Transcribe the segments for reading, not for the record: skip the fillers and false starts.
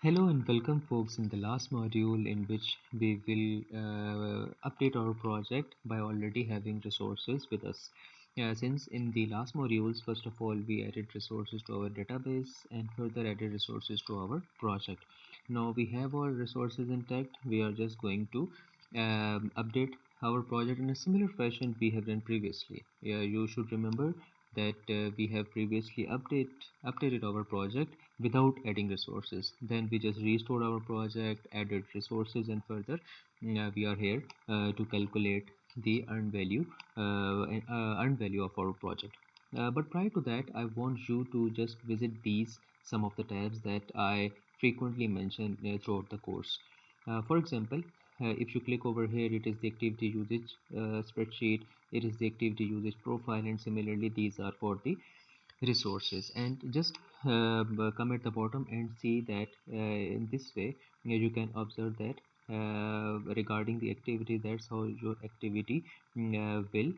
Hello and welcome, folks, in the last module in which we will update our project by already having resources with us. Since in the last modules, first of all, we added resources to our database and further added resources to our project. Now we have all resources intact. We are just going to update our project in a similar fashion we have done previously. You should remember that we have previously updated our project without adding resources. Then we just restored our project, added resources, and further we are here to calculate the earned value of our project. But prior to that, I want you to just visit these some of the tabs that I frequently mention throughout the course. For example, if you click over here, it is the activity usage spreadsheet, it is the activity usage profile, and similarly these are for the resources. And just come at the bottom and see that in this way you can observe that regarding the activity, that's how your activity will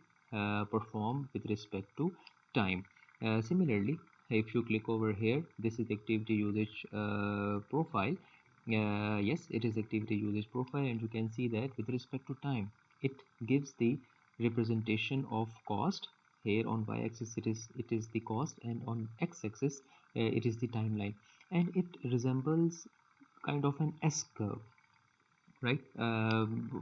perform with respect to time. Similarly, if you click over here, this is the activity usage profile. Yes, it is activity usage profile, and you can see that with respect to time it gives the representation of cost. Here on y-axis it is the cost, and on x-axis it is the timeline, and it resembles kind of an S curve, right?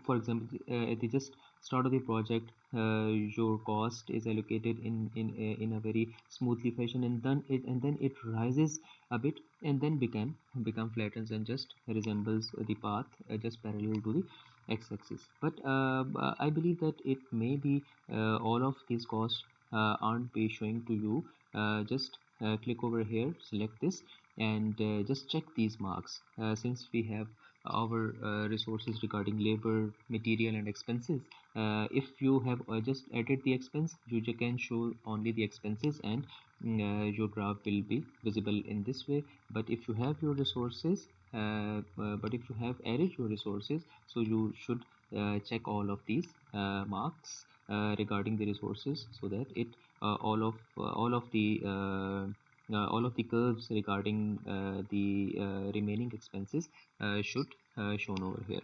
For example, at the just start of the project, your cost is allocated in a very smoothly fashion, and then it rises a bit and then become flattens and just resembles the path just parallel to the x-axis. But I believe that it may be all of these costs aren't be showing to you. Just click over here, select this, and just check these marks. Since we have our resources regarding labor, material, and expenses, if you have just added the expense, you can show only the expenses, and your graph will be visible in this way. But if you have your resources, but if you have added your resources, so you should check all of these marks regarding the resources, so that it all of the curves regarding the remaining expenses should shown over here.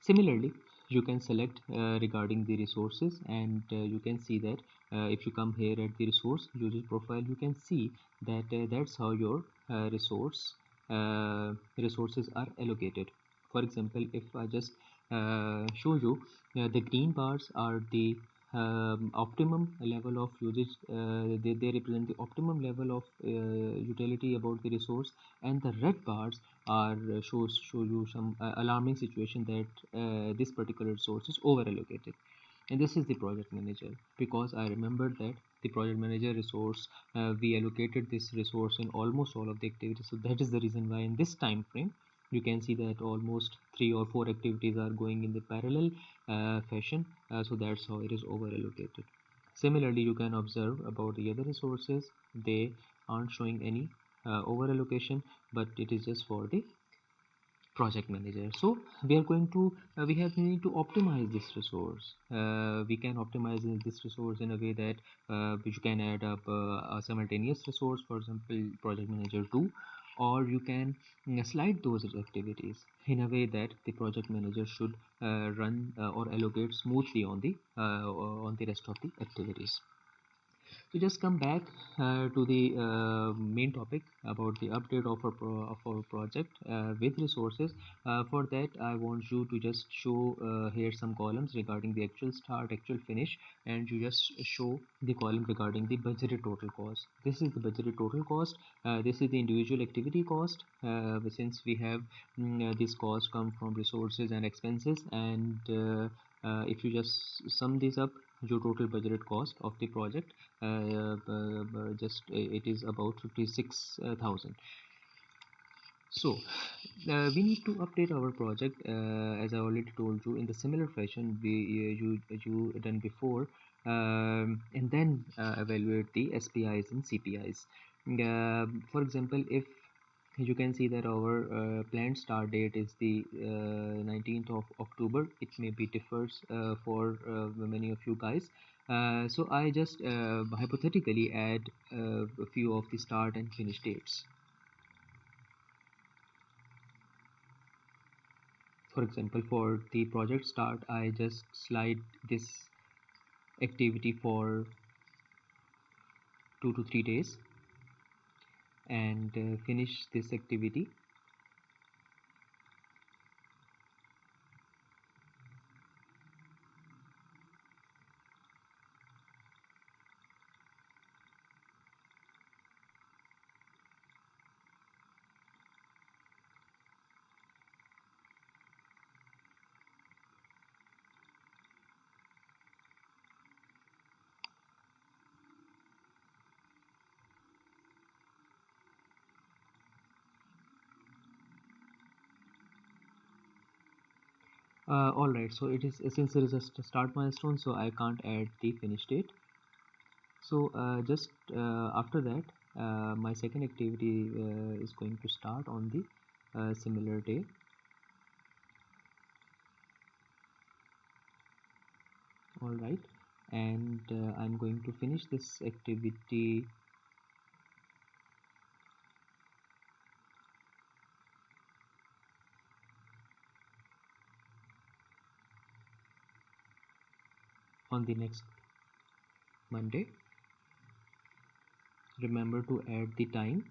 Similarly, you can select regarding the resources, and you can see that if you come here at the resource usage profile, you can see that that's how your resources are allocated. For example, if I just show you, the green bars are the optimum level of usage. They represent the optimum level of utility about the resource, and the red bars are show you some alarming situation that this particular resource is over allocated. And this is the project manager, because I remember that the project manager resource, we allocated this resource in almost all of the activities. So that is the reason why in this time frame you can see that almost 3 or 4 activities are going in the parallel fashion. So that's how it is over allocated. Similarly, you can observe about the other resources, they aren't showing any over allocation, but it is just for the project manager. So we are going to we need to optimize this resource. We can optimize this resource in a way that which you can add up a simultaneous resource, for example project manager 2, or you can slide those activities in a way that the project manager should run or allocate smoothly on the rest of the activities. To just come back to the main topic about the update of of our project with resources. For that, I want you to just show here some columns regarding the actual start, actual finish, and you just show the column regarding the budgeted total cost. This is the budgeted total cost. This is the individual activity cost. Since we have this cost come from resources and expenses, and if you just sum these up, your total budgeted cost of the project just it is about 56,000. So we need to update our project as I already told you in the similar fashion we you done before, and then evaluate the SPIs and CPIs. For example, if you can see that our planned start date is the 19th of October. It may be differs for many of you guys. So I just hypothetically add a few of the start and finish dates. For example, for the project start, I just slide this activity for 2 to 3 days and finish this activity. Alright, so it is, since there is a start milestone, so I can't add the finish date. So just after that, my second activity is going to start on the similar day. Alright, and I'm going to finish this activity on the next Monday. Remember to add the time.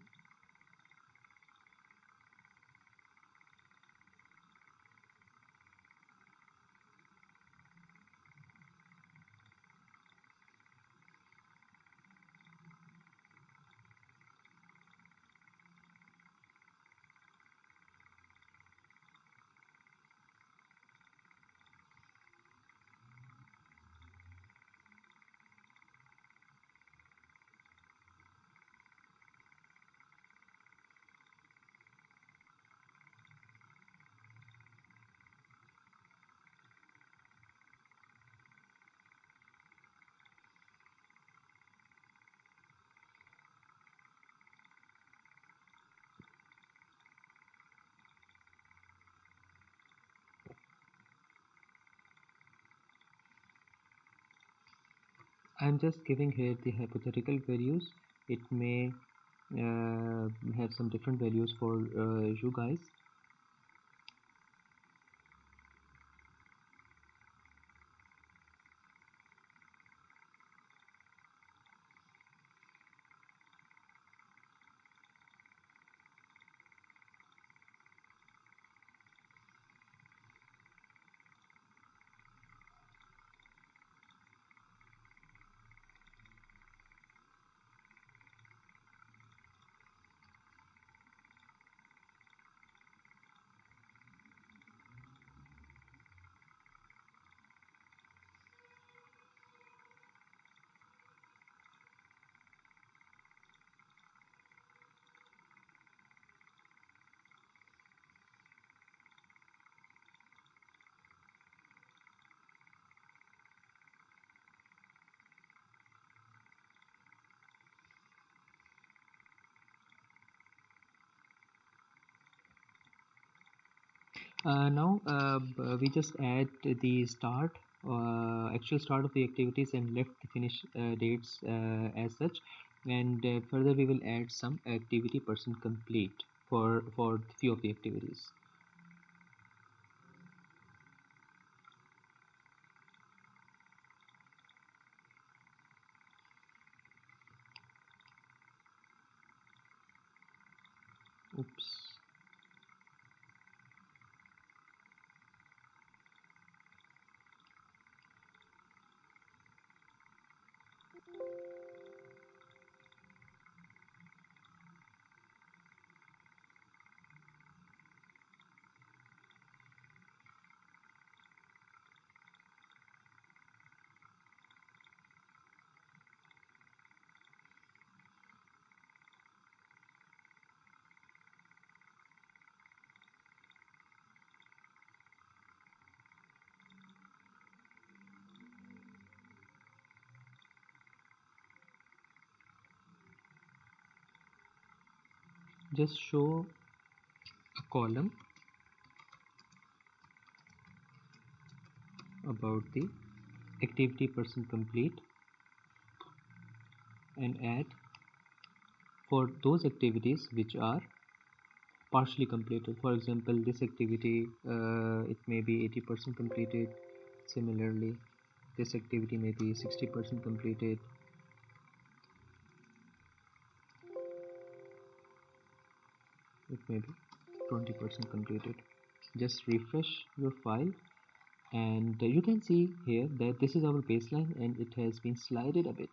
I'm just giving here the hypothetical values. It may have some different values for you guys. Now we just add the start, actual start of the activities and left the finish dates as such, and further we will add some activity percent complete for few of the activities. Oops. Just show a column about the activity percent complete and add for those activities which are partially completed. For example, this activity it may be 80% completed. Similarly, this activity may be 60% completed. It may be 20% completed. Just refresh your file, and you can see here that this is our baseline and it has been slided a bit.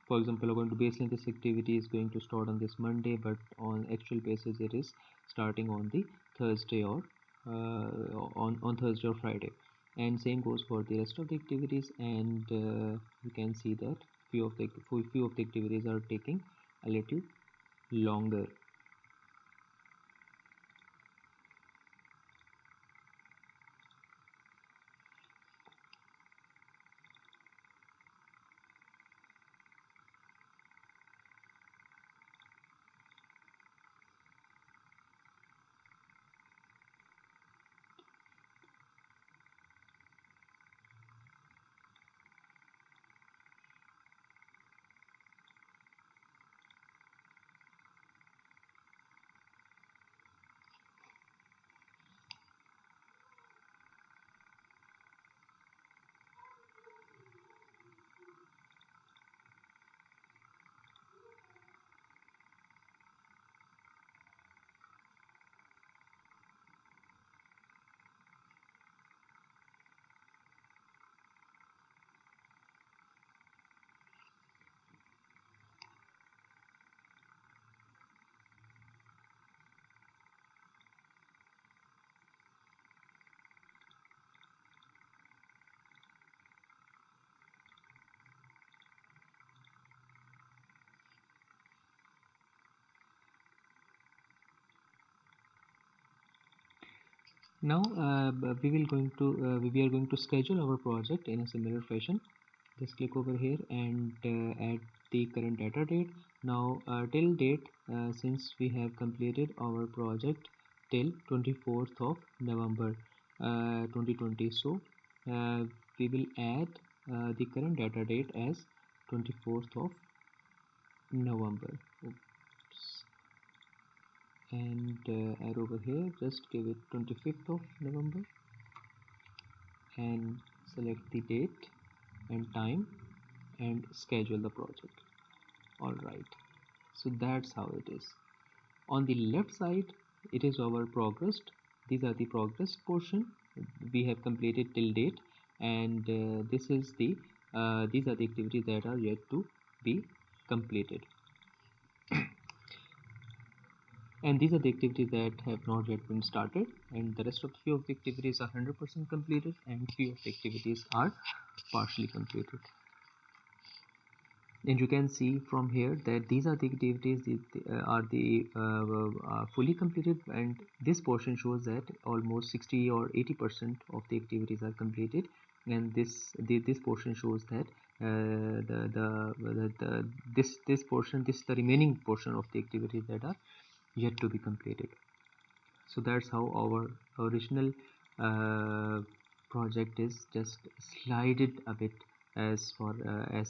For example, according to baseline, this activity is going to start on this Monday, but on actual basis it is starting on the Thursday or on Thursday or Friday, and same goes for the rest of the activities. And you can see that few of the activities are taking a little longer. Now we are going to schedule our project in a similar fashion. Just click over here and add the current data date. Now till date, since we have completed our project till 24th of November 2020, so we will add the current data date as 24th of November. Oops. And add over here, just give it 25th of November and select the date and time and schedule the project. Alright, so that's how it is. On the left side, it is our progress. These are the progress portion we have completed till date, and this is the these are the activities that are yet to be completed. And these are the activities that have not yet been started, and the rest of few of the activities are 100% completed and few of the activities are partially completed. And you can see from here that these are the activities are fully completed, and this portion shows that almost 60 or 80% of the activities are completed, and this portion shows that the remaining portion of the activities that are yet to be completed. So that's how our original project is just slided a bit as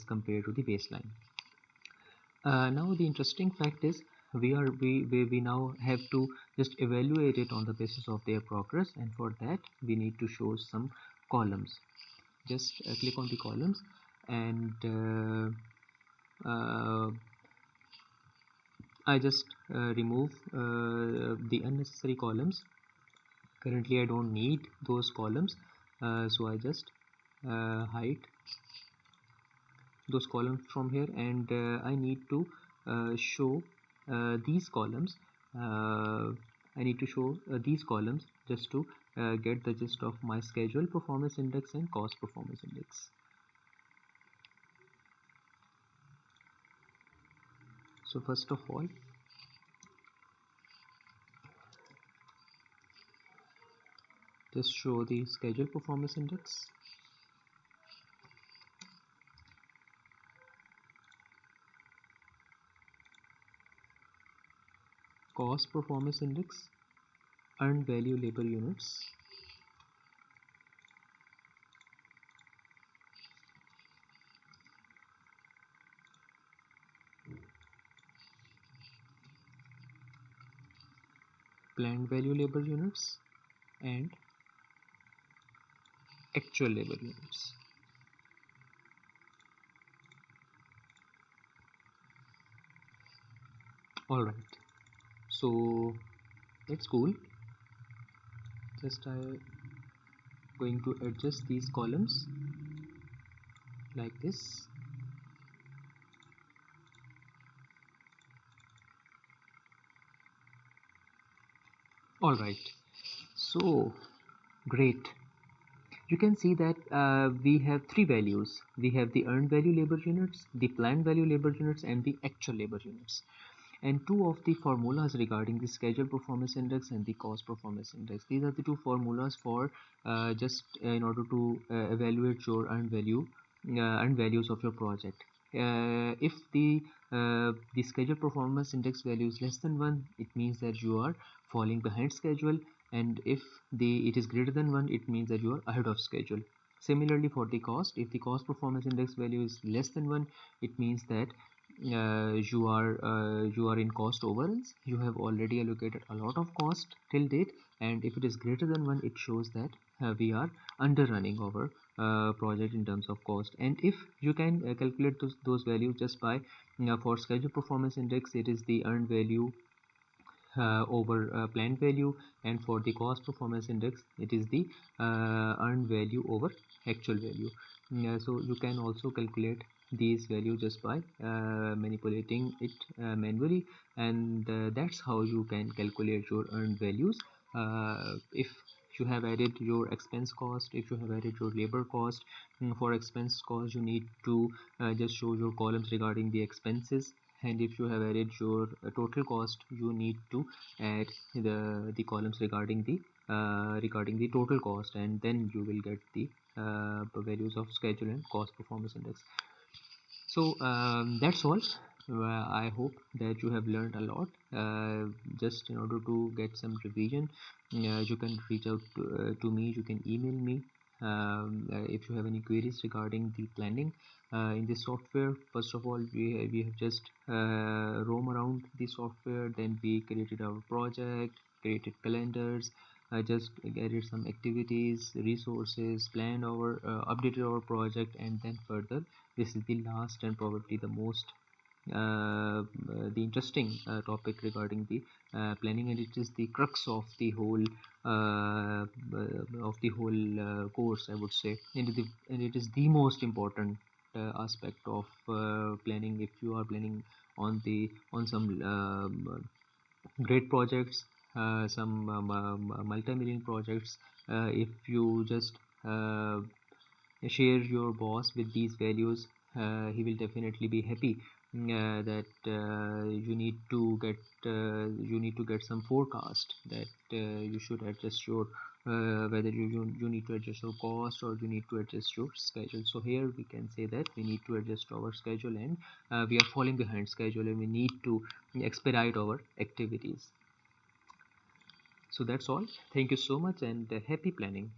compared to the baseline. Now the interesting fact is we now have to just evaluate it on the basis of their progress, and for that we need to show some columns. Just click on the columns, and I just remove the unnecessary columns. Currently I don't need those columns, so I just hide those columns from here, and I need to show these columns. I need to show these columns just to get the gist of my schedule performance index and cost performance index. So first of all, just show the schedule performance index. Cost performance index, earned value labor units, planned value labor units and actual labor units. Alright, so that's cool. Just I going to adjust these columns like this. Alright, so great. You can see that we have three values. We have the earned value labor units, the planned value labor units, and the actual labor units. And two of the formulas regarding the schedule performance index and the cost performance index. These are the two formulas for just in order to evaluate your earned values of your project. If the schedule performance index value is less than 1, it means that you are falling behind schedule, and if it is greater than 1, it means that you are ahead of schedule. Similarly, for the cost, if the cost performance index value is less than 1, it means that you are in cost overruns. You have already allocated a lot of cost till date, and if it is greater than 1, it shows that we are underrunning our project in terms of cost. And if you can calculate those values just by for schedule performance index, it is the earned value over planned value, and for the cost performance index, it is the earned value over actual value. So you can also calculate these values just by manipulating it manually, and that's how you can calculate your earned values. If you have added your expense cost, if you have added your labor cost, for expense cost you need to just show your columns regarding the expenses, and if you have added your total cost, you need to add the columns regarding the total cost, and then you will get the values of schedule and cost performance index. So that's all. I hope that you have learned a lot. Just in order to get some revision, you can reach out to me, you can email me if you have any queries regarding the planning in this software. First of all, we have just roam around the software, then we created our project, created calendars, just added some activities, resources, planned our updated our project, and then further, this is the last and probably the most the interesting topic regarding the planning, and it is the crux of the whole course, I would say, and it is the most important aspect of planning. If you are planning on some great projects, some multi-million projects, if you just share your boss with these values, he will definitely be happy that you need to get some forecast that you should adjust your whether you need to adjust your cost or you need to adjust your schedule. So here we can say that we need to adjust our schedule, and we are falling behind schedule, and we need to expedite our activities. So that's all. Thank you so much, and happy planning.